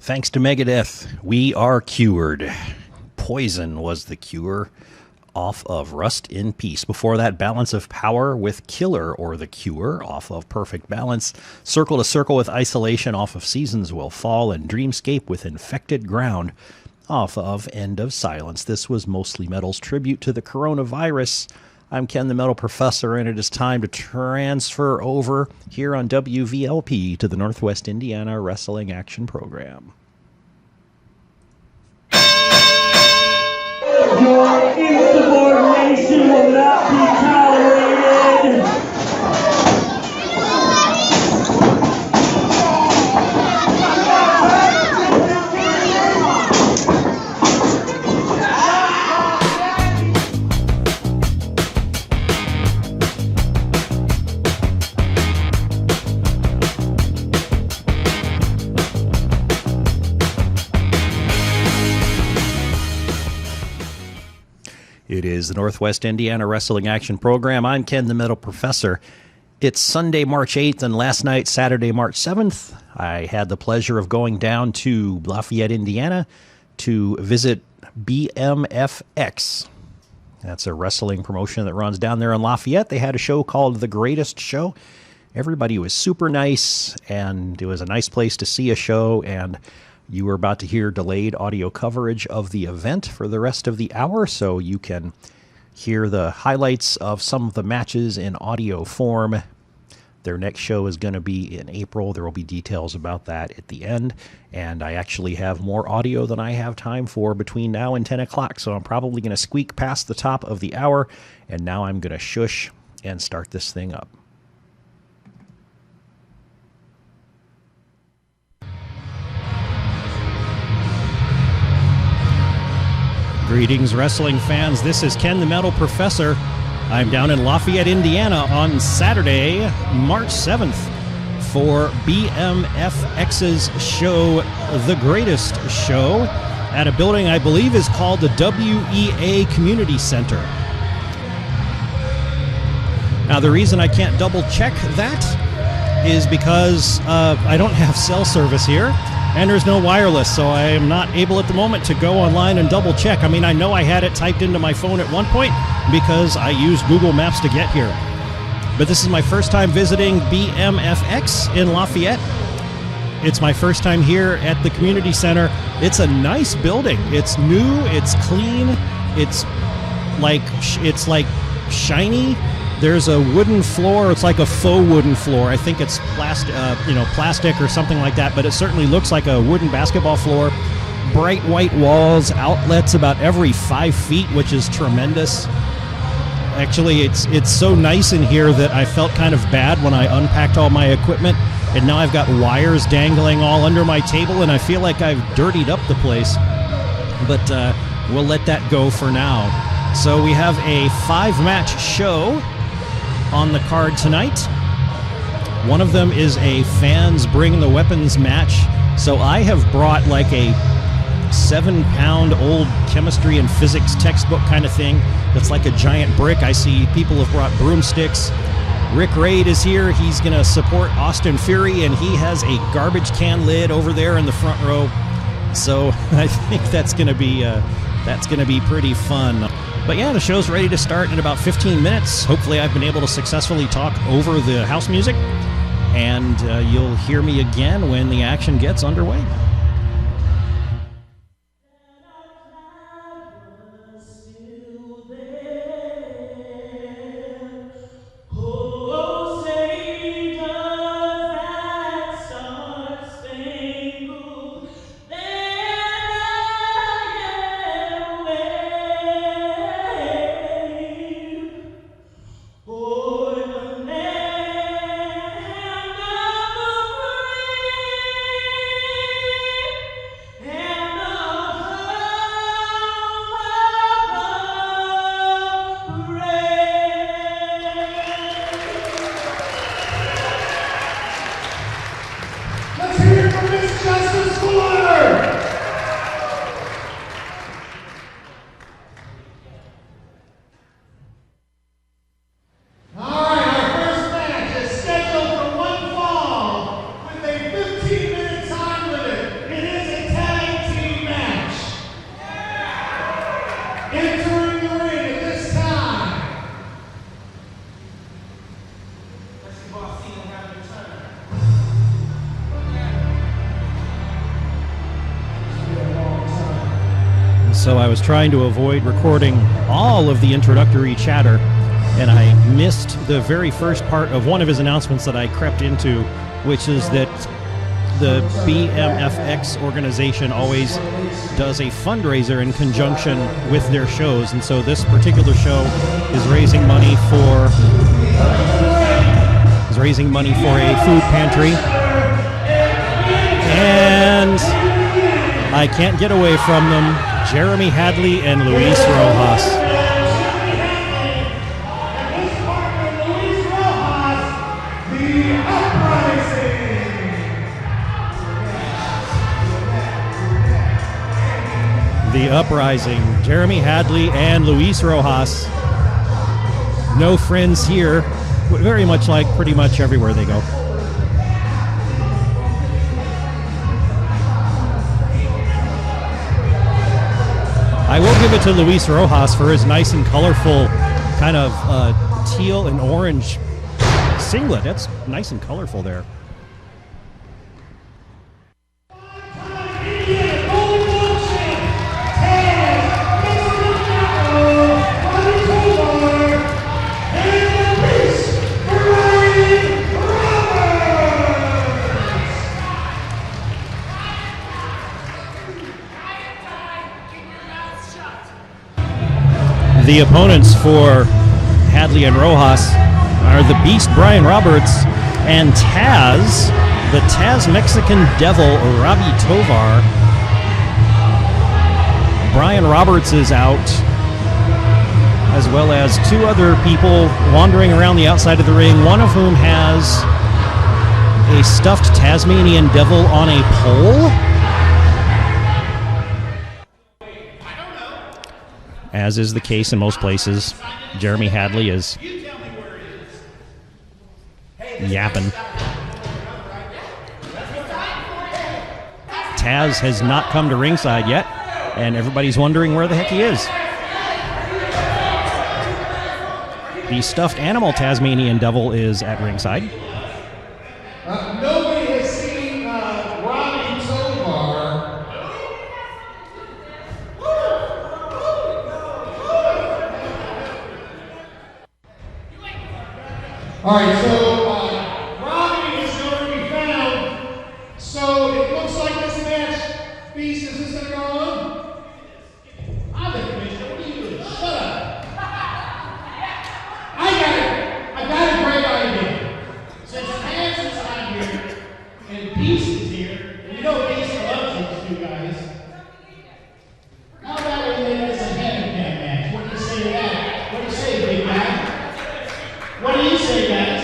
Thanks to Megadeth, we are cured. Poison was the cure off of Rust in Peace. Before that, Balance of Power with Killer or The Cure off of Perfect Balance. Circle to Circle with Isolation off of Seasons Will Fall. And Dreamscape with Infected Ground off of End of Silence. This was Mostly Metal's tribute to the coronavirus. I'm Ken the Metal Professor, and it is time to transfer over here on WVLP to the Northwest Indiana Wrestling Action Program. Your insubordination will not be tolerated. It is the Northwest Indiana Wrestling Action Program. I'm Ken the Metal Professor. It's Sunday, March 8th, and last night, Saturday, March 7th, I had the pleasure of going down to Lafayette, Indiana to visit BMFX. That's a wrestling promotion that runs down there in Lafayette. They had a show called The Greatest Show. Everybody was super nice, and it was a nice place to see a show, and you were about to hear delayed audio coverage of the event for the rest of the hour, so you can hear the highlights of some of the matches in audio form. Their next show is going to be in April. There will be details about that at the end, and I actually have more audio than I have time for between now and 10 o'clock, so I'm probably going to squeak past the top of the hour, and now I'm going to shush and start this thing up. Greetings, wrestling fans. This is Ken the Metal Professor. I'm down in Lafayette, Indiana on Saturday, March 7th for BMFX's show, The Greatest Show, at a building I believe is called the WEA Community Center. Now, the reason I can't double check that is because I don't have cell service here. And there's no wireless, so I am not able at the moment to go online and double check. I mean, I know I had it typed into my phone at one point because I used Google Maps to get here. But this is my first time visiting BMFX in Lafayette. It's my first time here at the community center. It's a nice building. It's new, it's clean, it's like shiny. There's a wooden floor. It's like a faux wooden floor. I think it's plastic or something like that, but it certainly looks like a wooden basketball floor. Bright white walls, outlets about every 5 feet, which is tremendous. Actually, it's so nice in here that I felt kind of bad when I unpacked all my equipment, and now I've got wires dangling all under my table, and I feel like I've dirtied up the place. But we'll let that go for now. So we have a 5-match show on the card tonight. One of them is a fans bring the weapons match. So I have brought like a 7-pound old chemistry and physics textbook kind of thing that's like a giant brick. I see people have brought broomsticks. Rick Raid is here. He's going to support Austin Fury, and he has a garbage can lid over there in the front row. So I think that's going to be pretty fun. But yeah, the show's ready to start in about 15 minutes. Hopefully I've been able to successfully talk over the house music, and you'll hear me again when the action gets underway. so I was trying to avoid recording all of the introductory chatter, and I missed the very first part of one of his announcements that I crept into, which is that the BMFX organization always does a fundraiser in conjunction with their shows, and so this particular show is raising money for a food pantry, and I can't get away from them, Jeremy Hadley and Luis Rojas. The Uprising, Jeremy Hadley and Luis Rojas. No friends here, very much like pretty much everywhere they go. I will give it to Luis Rojas for his nice and colorful kind of teal and orange singlet. That's nice and colorful there. The opponents for Hadley and Rojas are the Beast Brian Roberts and Taz, the Taz Mexican Devil Robbie Tovar. Brian Roberts is out, as well as two other people wandering around the outside of the ring, one of whom has a stuffed Tasmanian devil on a pole. As is the case in most places, Jeremy Hadley is yapping. Taz has not come to ringside yet, and everybody's wondering where the heck he is. The stuffed animal Tasmanian devil is at ringside. Nobody has seen Robbie Tovar. All right, so Robbie is nowhere to be found. So it looks like this match, Beast, is this going to go on? I'm the commissioner. What are you doing? Shut up. I got a great idea. Since Taz is not here and Beast is here, and you know Beast loves these two guys, how about we make this a handicap match? What do you say to that? What do you say, big guy? What do you say, guys?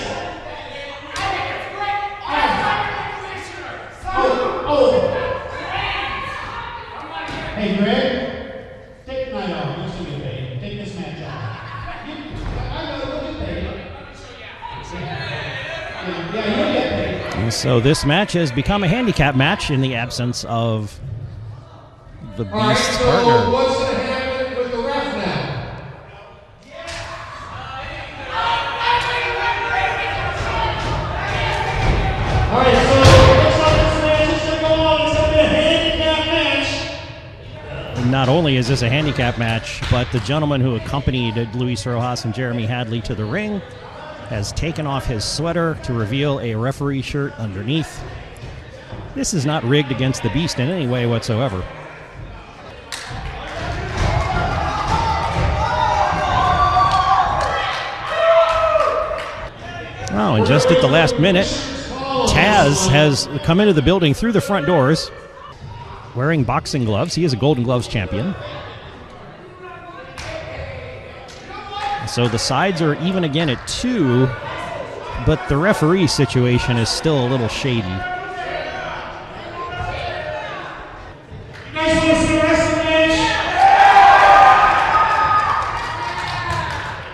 Hey, Greg, take the night off. You should get paid. Take this match off. I know, we'll get paid. Yeah, you'll get paid. And so this match has become a handicap match in the absence of the Beast's All right, so partner. what's going to happen with the ref now? All right, so it looks like this match is going to go on. It's going to be a handicap match. And not only is this a handicap match, but the gentleman who accompanied Luis Rojas and Jeremy Hadley to the ring has taken off his sweater to reveal a referee shirt underneath. This is not rigged against the Beast in any way whatsoever. Oh, and just at the last minute, Taz has come into the building through the front doors wearing boxing gloves. He is a Golden Gloves champion. So the sides are even again at 2, but the referee situation is still a little shady. You guys want to see a wrestling match?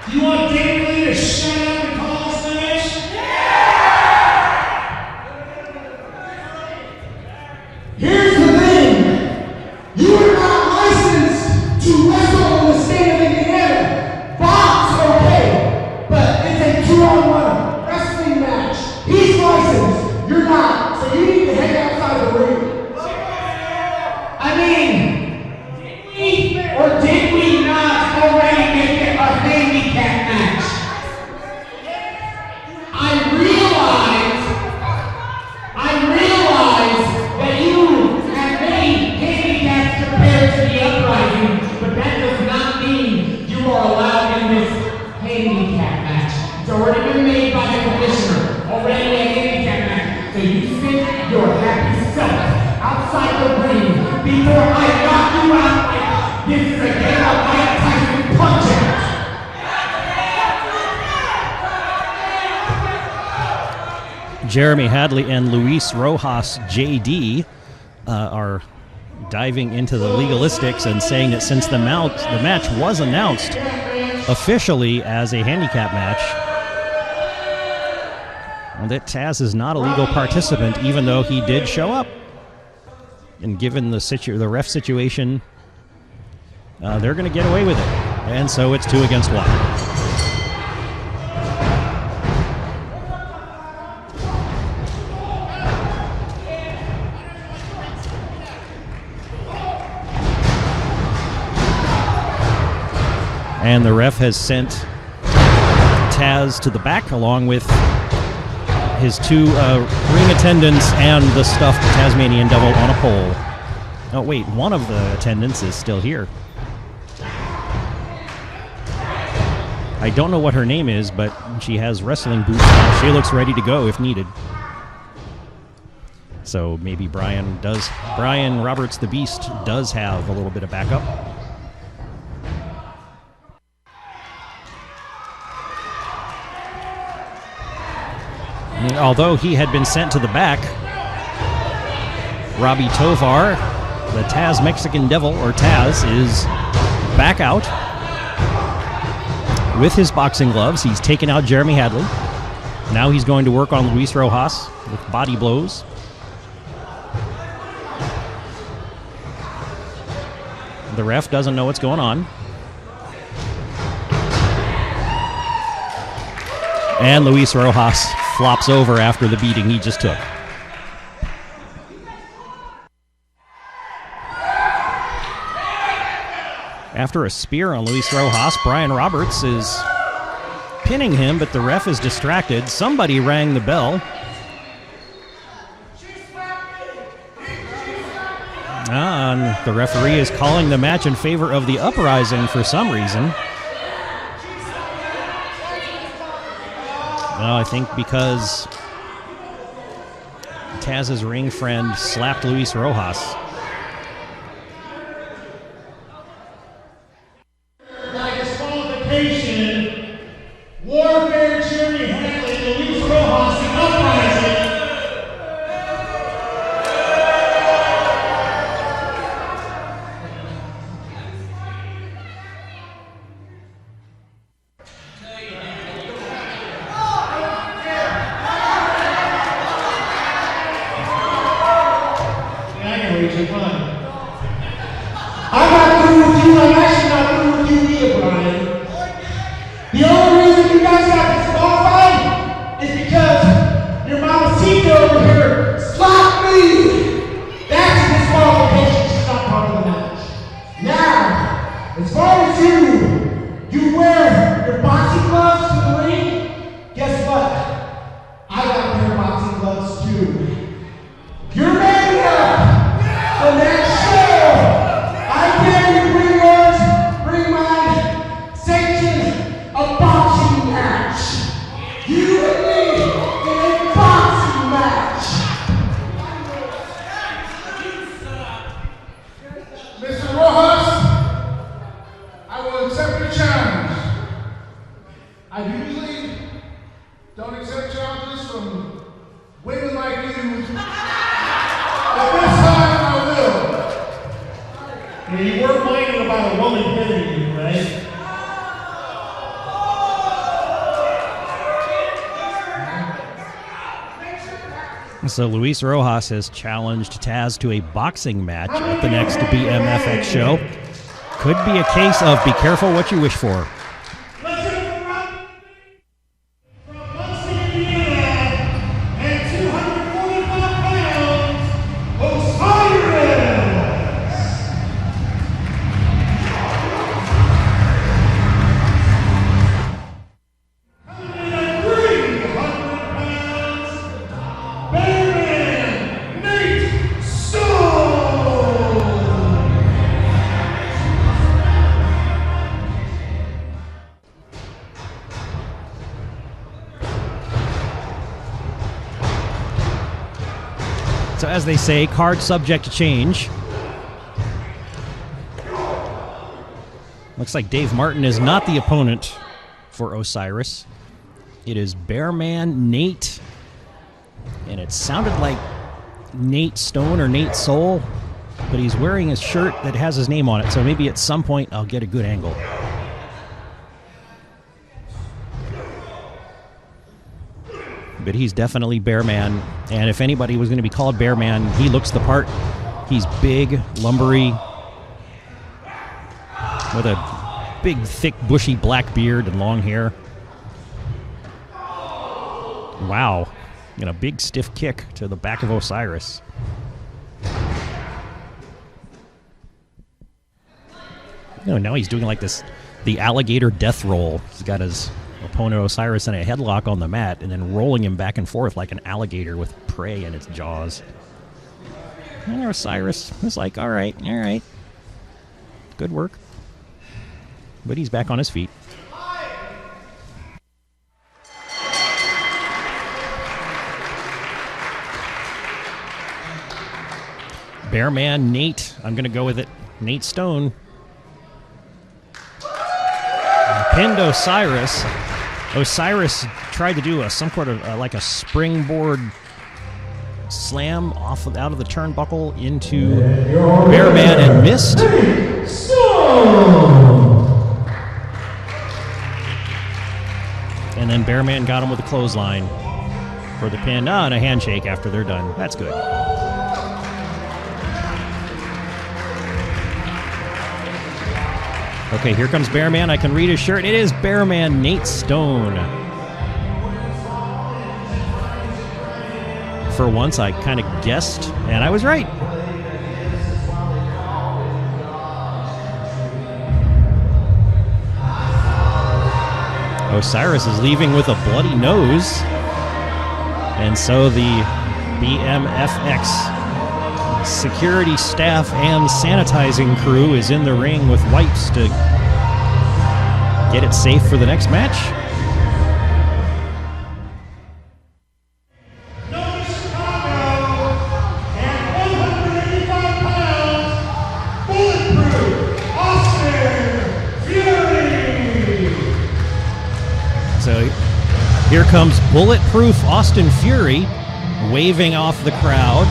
Do you want David Lee to shut up and call this match? Here's the thing. You are not licensed to wrestle in the state of Indiana. Box, okay, but it's a 2-on-1 wrestling match. He's licensed. You're not. So Jeremy Hadley and Luis Rojas JD are diving into the legalistics and saying that since the match was announced officially as a handicap match, that Taz is not a legal participant, even though he did show up. And given the ref situation, they're going to get away with it. And so it's 2 against 1. And the ref has sent Taz to the back along with his 2 ring attendants and the stuffed Tasmanian Devil on a pole. Oh, wait, one of the attendants is still here. I don't know what her name is, but she has wrestling boots on. She looks ready to go if needed. So maybe Brian Roberts the Beast does have a little bit of backup. Although he had been sent to the back, Robbie Tovar, the Taz Mexican Devil, or Taz, is back out with his boxing gloves. He's taken out Jeremy Hadley. Now he's going to work on Luis Rojas with body blows. The ref doesn't know what's going on. And Luis Rojas flops over after the beating he just took. After a spear on Luis Rojas, Brian Roberts is pinning him, but the ref is distracted. Somebody rang the bell. And the referee is calling the match in favor of the Uprising for some reason. Well, I think because Taz's ring friend slapped Luis Rojas. By disqualification, Warfare Jeremy Hadley, Luis Rojas, the Uprising. So Luis Rojas has challenged Taz to a boxing match at the next BMFX show. Could be a case of be careful what you wish for. So as they say, card subject to change. Looks like Dave Martin is not the opponent for Osiris. It is Bearman Nate And it sounded like Nate Stone or Nate Soul, but he's wearing a shirt that has his name on it, so maybe at some point I'll get a good angle. But he's definitely Bearman, and if anybody was going to be called Bearman, he looks the part. He's big, lumbery, with a big, thick, bushy black beard and long hair. Wow. And a big, stiff kick to the back of Osiris. Now he's doing like this, the alligator death roll. He's got his opponent Osiris in a headlock on the mat and then rolling him back and forth like an alligator with prey in its jaws. And Osiris was like, all right, good work. But he's back on his feet. Bearman Nate, I'm going to go with it. Nate Stone. Pinned Osiris. Osiris tried to do some sort of like a springboard slam out of the turnbuckle into Bearman and missed. And then Bearman got him with a clothesline for the pin. And a handshake after they're done. That's good. Okay, here comes Bearman. I can read his shirt. It is Bearman Nate Stone. For once, I kind of guessed, and I was right. Osiris is leaving with a bloody nose, and so the BMFX security staff and sanitizing crew is in the ring with wipes to get it safe for the next match. So here comes Bulletproof Austin Fury waving off the crowd.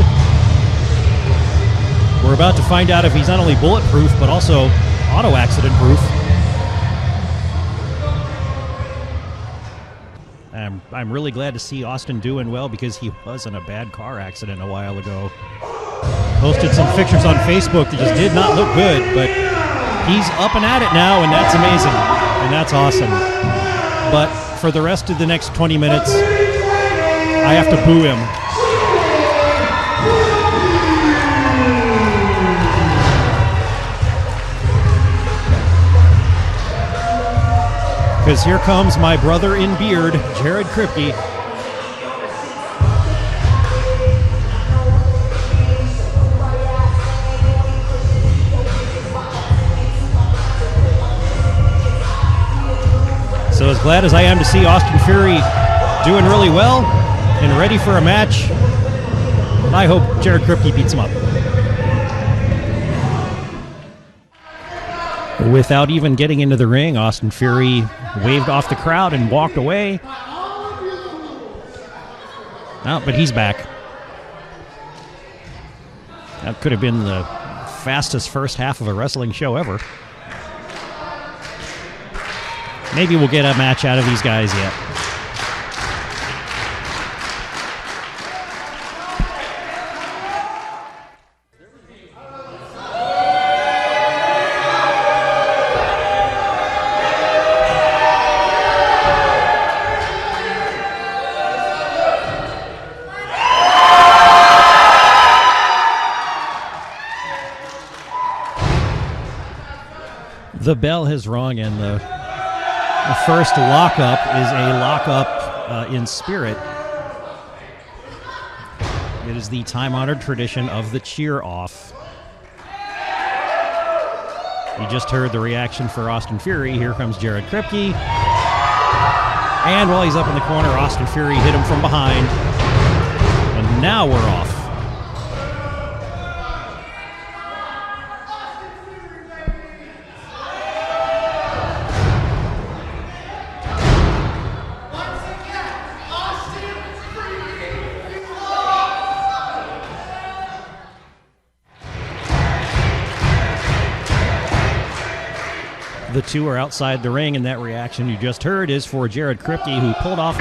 We're about to find out if he's not only bulletproof, but also auto-accident proof. I'm really glad to see Austin doing well because he was in a bad car accident a while ago. Posted some pictures on Facebook that just did not look good, but he's up and at it now, and that's amazing, and that's awesome. But for the rest of the next 20 minutes, I have to boo him. Because here comes my brother in beard, Jared Kripke. So as glad as I am to see Austin Fury doing really well and ready for a match, I hope Jared Kripke beats him up. Without even getting into the ring, Austin Fury waved off the crowd and walked away. Oh, but he's back. That could have been the fastest first half of a wrestling show ever. Maybe we'll get a match out of these guys yet. The bell has rung, and the first lockup is a lockup in spirit. It is the time-honored tradition of the cheer-off. You just heard the reaction for Austin Fury. Here comes Jared Kripke. And while he's up in the corner, Austin Fury hit him from behind. And now we're off. the two are outside the ring, and that reaction you just heard is for Jared Kripke, who pulled off a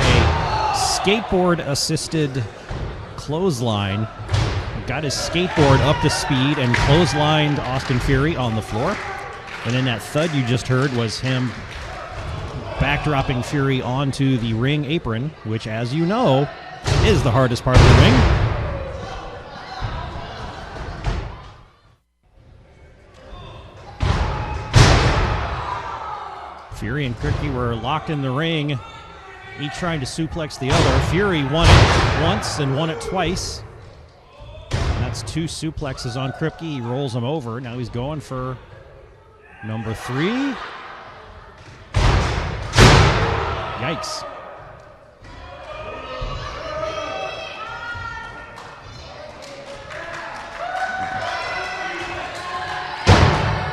skateboard-assisted clothesline. Got his skateboard up to speed and clotheslined Austin Fury on the floor. And then that thud you just heard was him backdropping Fury onto the ring apron, which, as you know, is the hardest part of the ring. Fury and Kripke were locked in the ring, each trying to suplex the other. Fury won it once and won it twice. That's 2 suplexes on Kripke. He rolls him over. Now he's going for number 3. Yikes.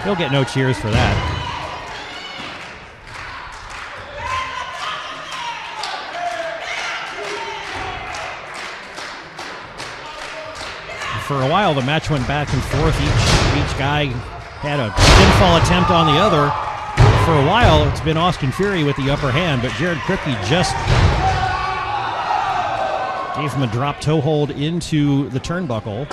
He'll get no cheers for that. For a while, the match went back and forth. Each guy had a pinfall attempt on the other. For a while, it's been Austin Fury with the upper hand, but Jared Kripke just gave him a drop toe hold into the turnbuckle.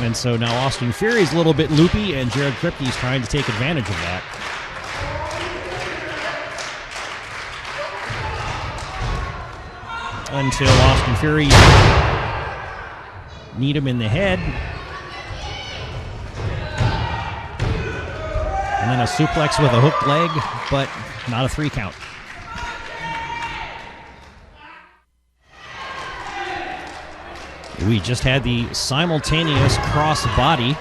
And so now Austin Fury's a little bit loopy, and Jared Kripke's trying to take advantage of that. Until Austin Fury kneed him in the head. And then a suplex with a hooked leg, but not a 3 count. We just had the simultaneous cross body.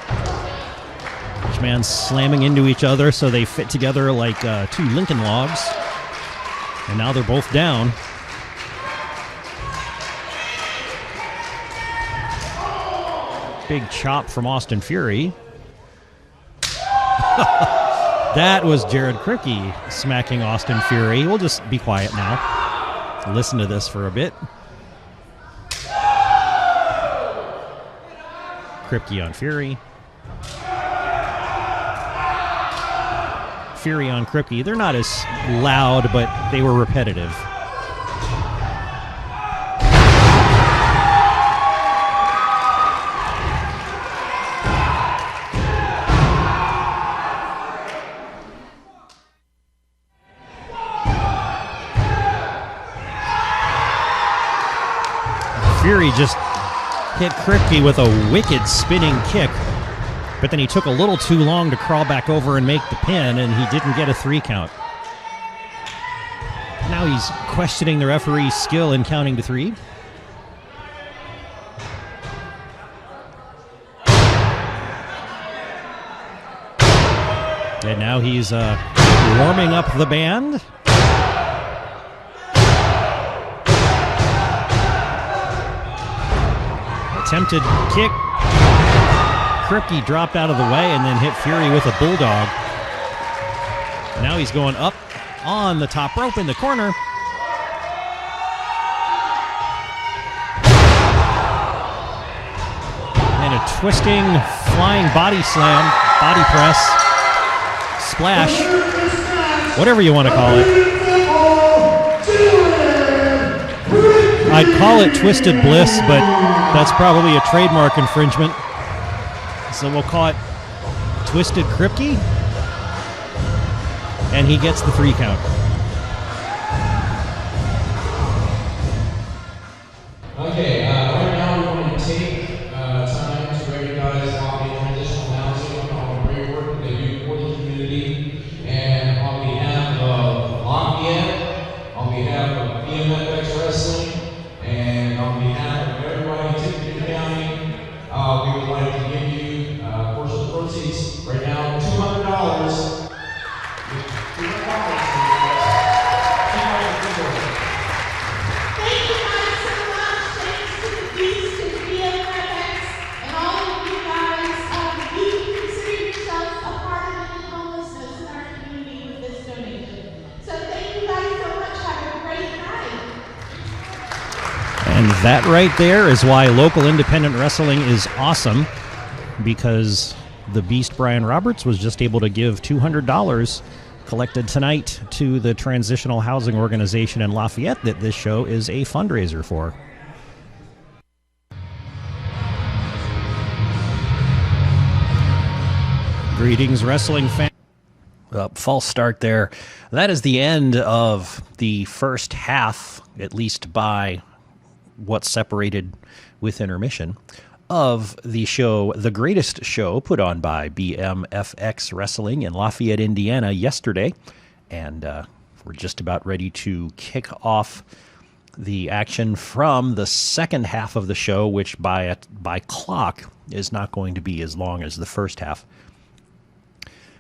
Each man slamming into each other so they fit together like 2 Lincoln logs. And now they're both down. Big chop from Austin Fury. That was Jared Kripke smacking Austin Fury. We'll just be quiet now. Listen to this for a bit. Kripke on Fury. Fury on Kripke. They're not as loud, but they were repetitive. Fury just hit Kripke with a wicked spinning kick, but then he took a little too long to crawl back over and make the pin, and he didn't get a 3 count. Now he's questioning the referee's skill in counting to 3. And now he's warming up the band. Attempted kick. Kripke dropped out of the way and then hit Fury with a bulldog. Now he's going up on the top rope in the corner. And a twisting, flying body slam, body press, splash, whatever you want to call it. I'd call it Twisted Bliss, but that's probably a trademark infringement. So we'll call it Twisted Kripke. And he gets the 3 count. Okay, right now we're going to take time to recognize all the transitional announcing on the great work that they do for the community. And on behalf of Lafayette, on behalf of BMFX Wrestling, and on behalf of everybody in Tippecanoe County, we would like to give you a portion of the proceeds. Right now, $200. Thank you guys so much. Thanks to the Beast and BMFX and all of you guys. You consider yourselves a part of the homelessness in our community with this donation. So thank you guys so much. Have a great night. And that right there is why local independent wrestling is awesome, because the Beast Brian Roberts was just able to give $200 collected tonight to the transitional housing organization in Lafayette that this show is a fundraiser for. Greetings, wrestling fans. False start there. That is the end of the first half, at least by what's separated with intermission, of the show, The Greatest Show, put on by BMFX Wrestling in Lafayette, Indiana yesterday. And we're just about ready to kick off the action from the second half of the show, which by clock is not going to be as long as the first half.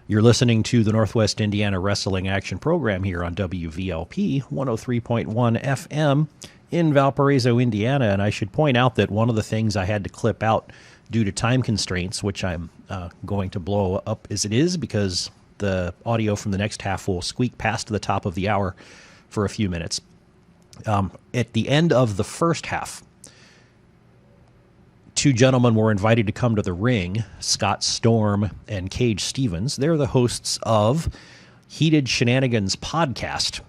You're listening to the Northwest Indiana Wrestling Action Program here on WVLP 103.1 FM in Valparaiso, Indiana. And I should point out that one of the things I had to clip out due to time constraints, which I'm going to blow up as it is because the audio from the next half will squeak past the top of the hour for a few minutes. At the end of the first half, two gentlemen were invited to come to the ring, Scott Storm and Cage Stevens. They're the hosts of Heated Shenanigans podcast,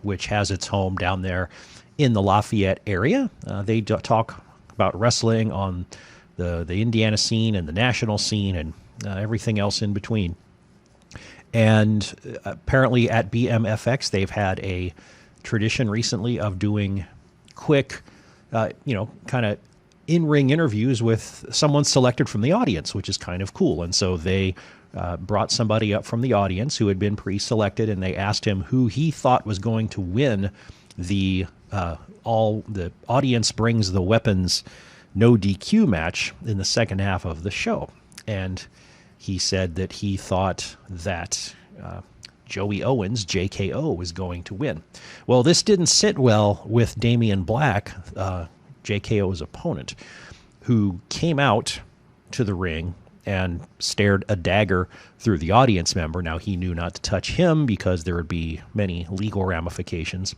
which has its home down there in the Lafayette area. They talk about wrestling on the Indiana scene and the national scene and everything else in between. And apparently at BMFX, they've had a tradition recently of doing quick, kind of in-ring interviews with someone selected from the audience, which is kind of cool. And so they brought somebody up from the audience who had been pre-selected, and they asked him who he thought was going to win the audience brings the weapons no DQ match in the second half of the show. And he said that he thought that Joey Owens, JKO, was going to win. Well, this didn't sit well with Damian Black, JKO's opponent, who came out to the ring and stared a dagger through the audience member. Now, he knew not to touch him because there would be many legal ramifications.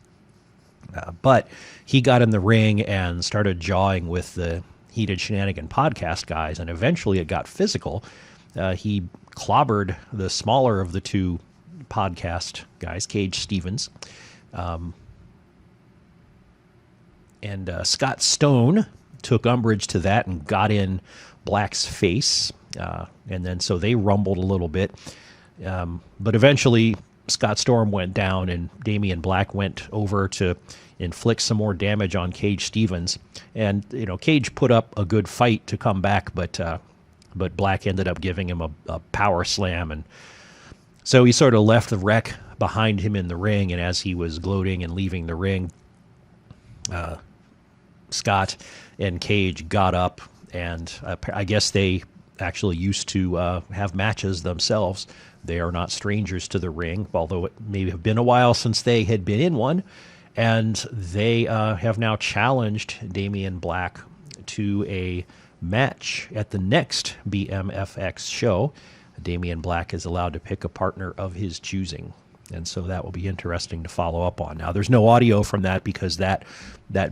But he got in the ring and started jawing with the Heated Shenanigan podcast guys, and eventually it got physical. He clobbered the smaller of the two podcast guys, Cage Stevens. And Scott Stone took umbrage to that and got in Black's face. And then so they rumbled a little bit. But eventually Scott Storm went down and Damian Black went over to inflict some more damage on Cage Stevens. And, Cage put up a good fight to come back, but Black ended up giving him a power slam. And so he sort of left the wreck behind him in the ring. And as he was gloating and leaving the ring, Scott and Cage got up, and I guess they actually used to have matches themselves. They are not strangers to the ring, although it may have been a while since they had been in one, and they have now challenged Damian Black to a match at the next BMFX show. Damian Black is allowed to pick a partner of his choosing. And so that will be interesting to follow up on. Now, there's no audio from that because that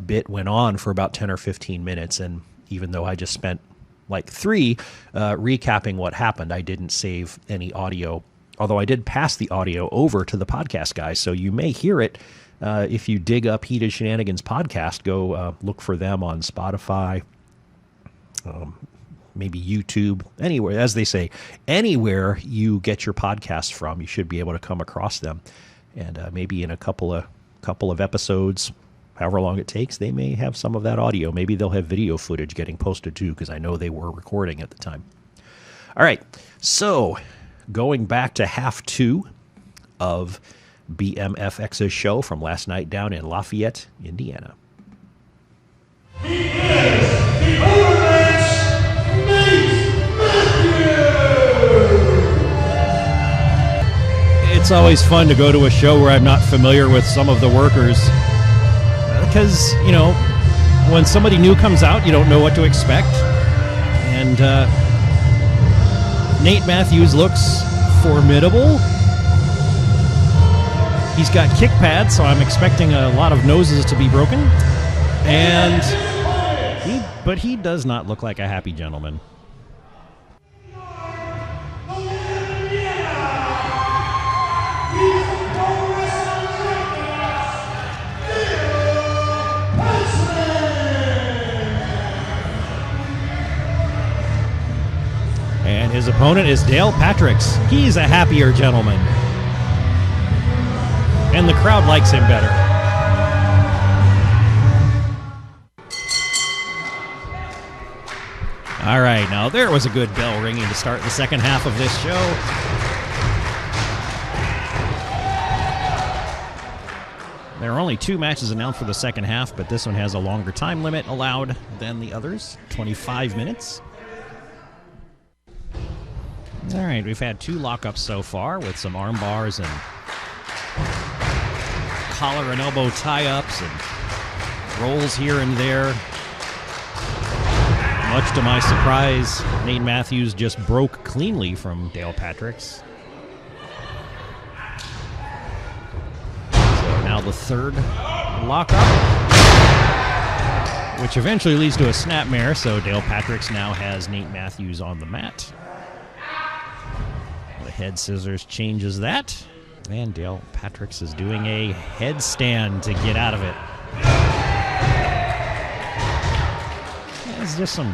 bit went on for about 10 or 15 minutes. And even though I just spent like 3 recapping what happened, I didn't save any audio, although I did pass the audio over to the podcast guys. So you may hear it if you dig up Heated Shenanigans podcast. Go look for them on Spotify, maybe YouTube, anywhere. As they say, anywhere you get your podcasts from, you should be able to come across them. And maybe in a couple of episodes, however long it takes, they may have some of that audio. Maybe they'll have video footage getting posted too, because I know they were recording at the time. All right, so going back to half 2 of BMFX's show from last night down in Lafayette, Indiana. He is the Overmatch It's always fun to go to a show where I'm not familiar with some of the workers, because, when somebody new comes out, you don't know what to expect. And Nate Matthews looks formidable. He's got kick pads, so I'm expecting a lot of noses to be broken. But he does not look like a happy gentleman. opponent is Dale Patricks. He's a happier gentleman. And the crowd likes him better. All right, now there was a good bell ringing to start the second half of this show. There are only 2 matches announced for the second half, but this one has a longer time limit allowed than the others, 25 minutes. All right, we've had 2 lockups so far with some arm bars and collar and elbow tie-ups and rolls here and there. Much to my surprise, Nate Matthews just broke cleanly from Dale Patricks. So now the third lockup, which eventually leads to a snapmare, so Dale Patricks now has Nate Matthews on the mat. The head scissors changes that, and Dale Patricks is doing a headstand to get out of it. It's just some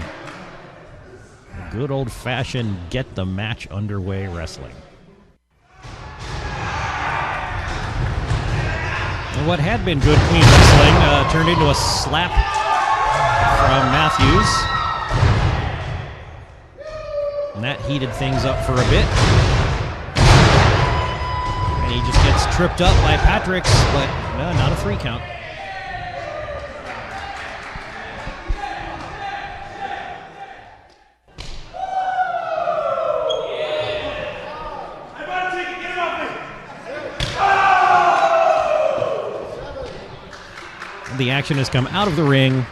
good old-fashioned get-the-match underway wrestling. And what had been good, clean wrestling turned into a slap from Matthews. And that heated things up for a bit. And he just gets tripped up by Patricks, but not a 3 count. The action has come out of the ring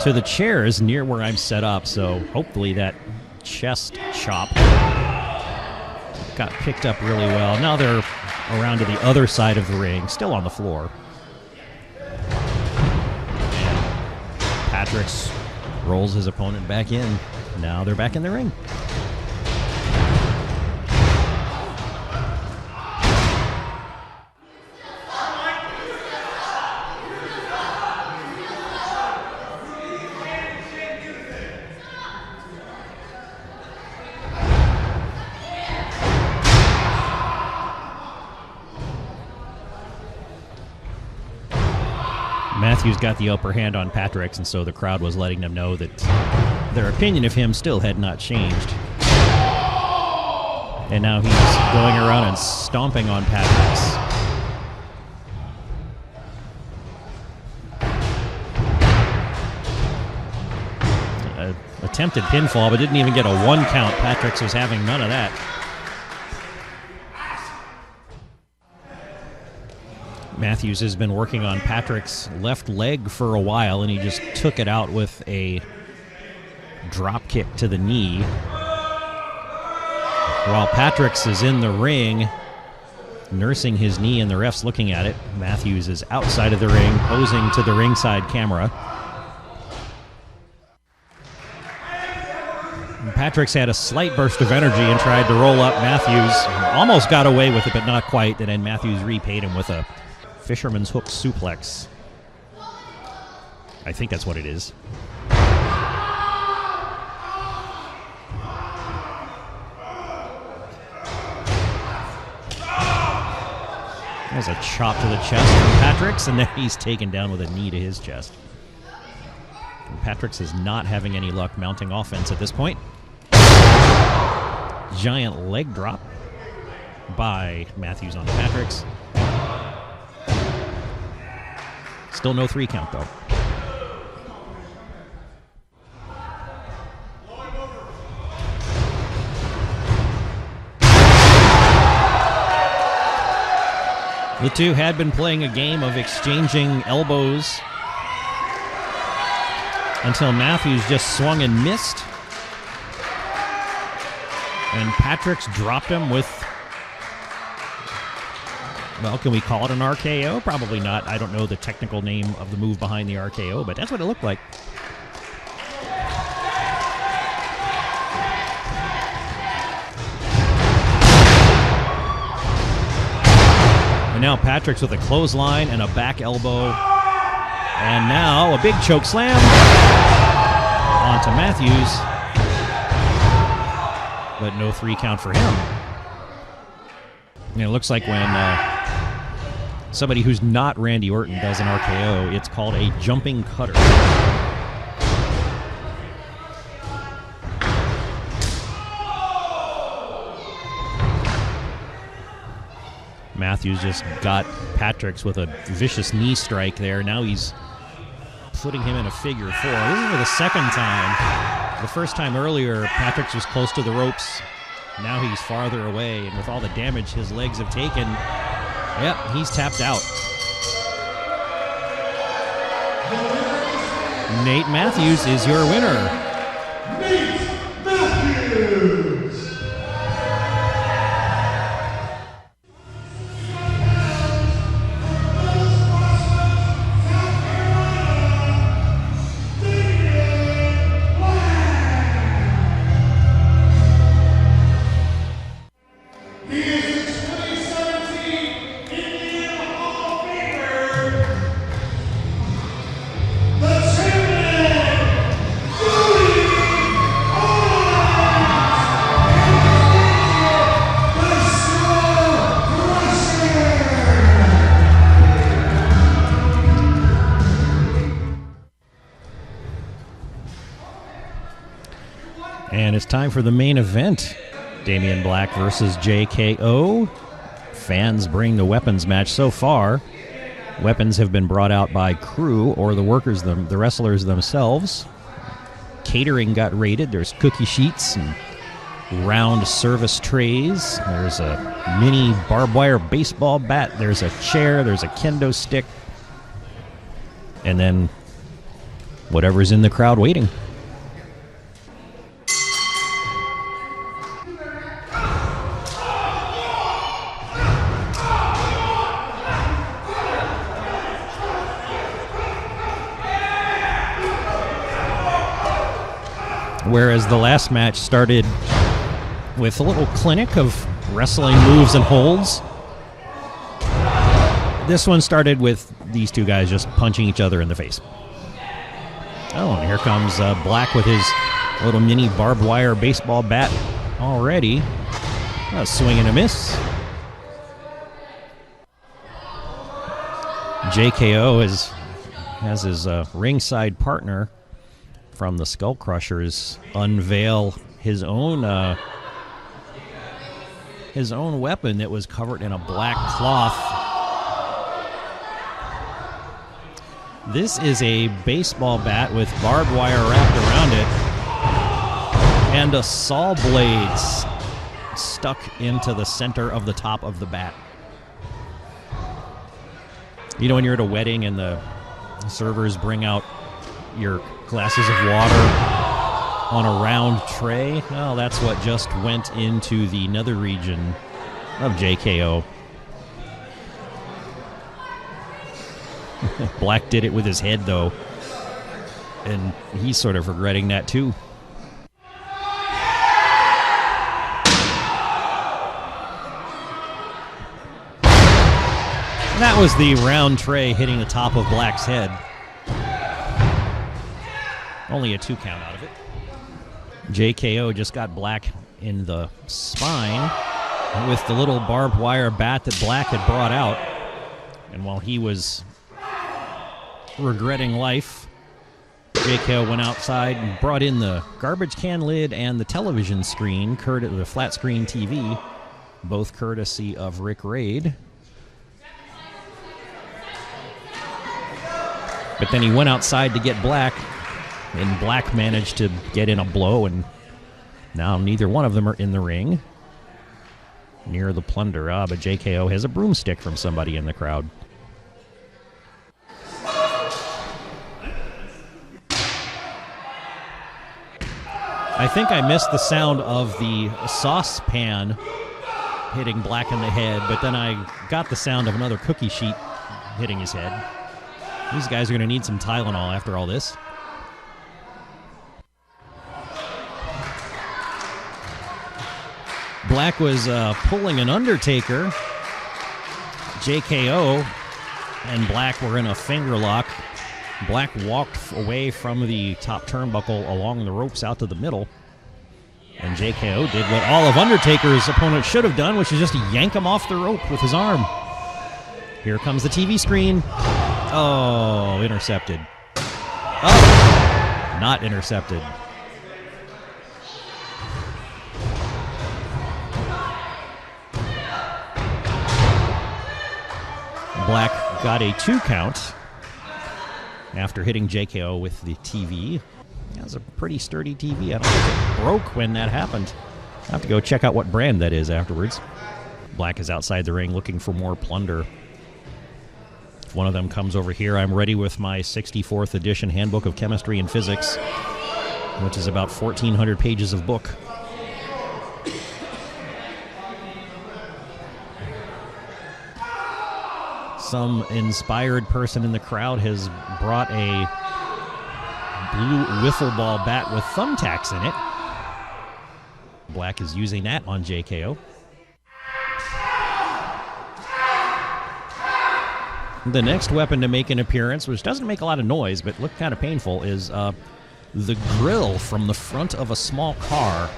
to the chairs near where I'm set up, so hopefully that chest chop got picked up really well. Now they're around to the other side of the ring, still on the floor. And Patricks rolls his opponent back in. Now they're back in the ring. Matthews got the upper hand on Patricks, and so the crowd was letting them know that their opinion of him still had not changed. And now he's going around and stomping on Patricks. Attempted pinfall, but didn't even get a 1 count. Patricks was having none of that. Matthews has been working on Patrick's left leg for a while, and he just took it out with a drop kick to the knee. While Patricks is in the ring, nursing his knee, and the ref's looking at it, Matthews is outside of the ring, posing to the ringside camera. And Patricks had a slight burst of energy and tried to roll up Matthews. Almost got away with it, but not quite. And then Matthews repaid him with a fisherman's hook suplex. I think that's what it is. There's a chop to the chest from Patricks, and then he's taken down with a knee to his chest. And Patricks is not having any luck mounting offense at this point. Giant leg drop by Matthews on Patricks. Still no 3 count, though. The two had been playing a game of exchanging elbows until Matthews just swung and missed. And Patricks dropped him with, well, can we call it an RKO? Probably not. I don't know the technical name of the move behind the RKO, but that's what it looked like. And now Patricks with a clothesline and a back elbow. And now a big choke slam onto Matthews. but no 3 count for him. And it looks like when somebody who's not Randy Orton does an RKO, it's called a jumping cutter. Matthews just got Patrick's with a vicious knee strike there. Now he's putting him in a figure 4. This is for the second time. The first time earlier, Patrick's was close to the ropes. Now he's farther away, and with all the damage his legs have taken, yep, he's tapped out. Nate Matthews is your winner. Nate Matthews! And it's time for the main event. Damian Black versus JKO. Fans bring the weapons match so far. Weapons have been brought out by crew or the workers, the wrestlers themselves. Catering got raided. There's cookie sheets and round service trays. There's a mini barbed wire baseball bat. There's a chair. There's a kendo stick. And then whatever's in the crowd waiting. Whereas the last match started with a little clinic of wrestling moves and holds, this one started with these two guys just punching each other in the face. Oh, and here comes Black with his little mini barbed wire baseball bat already. A swing and a miss. JKO has his ringside partner from the Skull Crushers unveil his own weapon that was covered in a black cloth. This is a baseball bat with barbed wire wrapped around it and a saw blade stuck into the center of the top of the bat. You know when you're at a wedding and the servers bring out your glasses of water on a round tray? Well, that's what just went into the nether region of JKO. Black did it with his head, though, and he's sort of regretting that, too. That was the round tray hitting the top of Black's head. Only a 2 count out of it. JKO just got Black in the spine with the little barbed wire bat that Black had brought out. And while he was regretting life, JKO went outside and brought in the garbage can lid and the television screen, the flat screen TV, both courtesy of Rick Raid. But then he went outside to get Black, and Black managed to get in a blow, and now neither one of them are in the ring near the plunder. But JKO has a broomstick from somebody in the crowd. I think I missed the sound of the saucepan hitting Black in the head, but then I got the sound of another cookie sheet hitting his head. These guys are going to need some Tylenol after all this. Black was pulling an Undertaker. JKO and Black were in a finger lock. Black walked away from the top turnbuckle along the ropes out to the middle. And JKO did what all of Undertaker's opponents should have done, which is just yank him off the rope with his arm. Here comes the TV screen. Oh, intercepted. Oh, not intercepted. Black got a 2 count after hitting JKO with the TV. That was a pretty sturdy TV. I don't think it broke when that happened. I'll have to go check out what brand that is afterwards. Black is outside the ring looking for more plunder. If one of them comes over here, I'm ready with my 64th edition Handbook of Chemistry and Physics, which is about 1,400 pages of book. Some inspired person in the crowd has brought a blue wiffle ball bat with thumbtacks in it. Black is using that on JKO. The next weapon to make an appearance, which doesn't make a lot of noise but look kind of painful, is the grill from the front of a small car,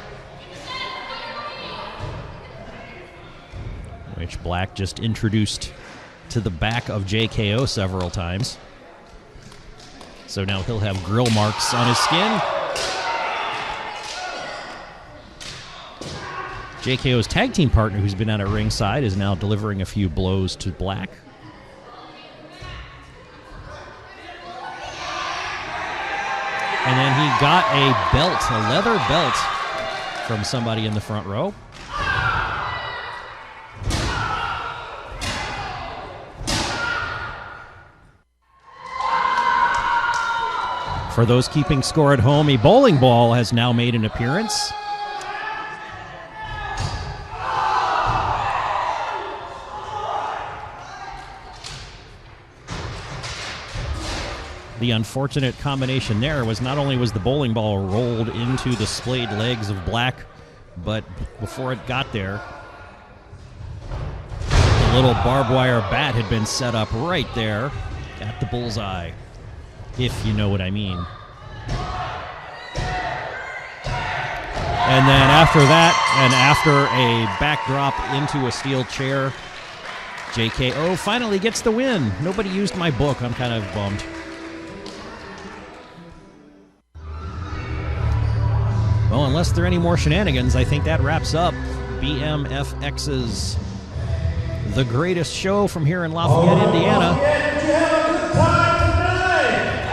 which Black just introduced to the back of JKO several times. So now he'll have grill marks on his skin. JKO's tag team partner, who's been out at ringside, is now delivering a few blows to Black. And then he got a belt, a leather belt, from somebody in the front row. For those keeping score at home, a bowling ball has now made an appearance. The unfortunate combination there was not only was the bowling ball rolled into the splayed legs of Black, but before it got there, the little barbed wire bat had been set up right there at the bullseye, if you know what I mean. And then after that, and after a backdrop into a steel chair, JKO finally gets the win. Nobody used my book. I'm kind of bummed. Well, unless there are any more shenanigans, I think that wraps up BMFX's The Greatest Show from here in Lafayette, Indiana.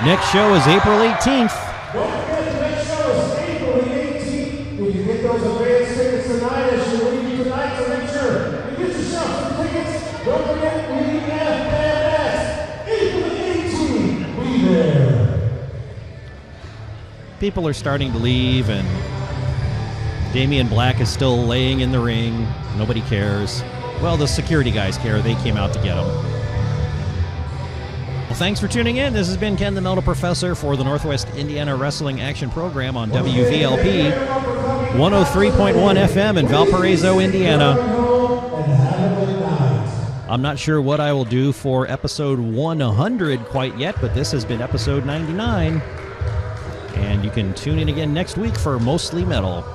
Next show is April 18th. Don't forget the next show is April 18th. You can get those advance tickets tonight as you leave tonight, so make sure you get yourself some tickets. Don't forget BMFX, April 18th. Be there. People are starting to leave, and Damian Black is still laying in the ring. Nobody cares. Well, the security guys care. They came out to get him. Well, thanks for tuning in. This has been Ken the Melda Professor for the Northwest Indiana Wrestling Action Program on WVLP 103.1 FM in Valparaiso, Indiana. I'm not sure what I will do for episode 100 quite yet, but this has been episode 99. And you can tune in again next week for Mostly Metal.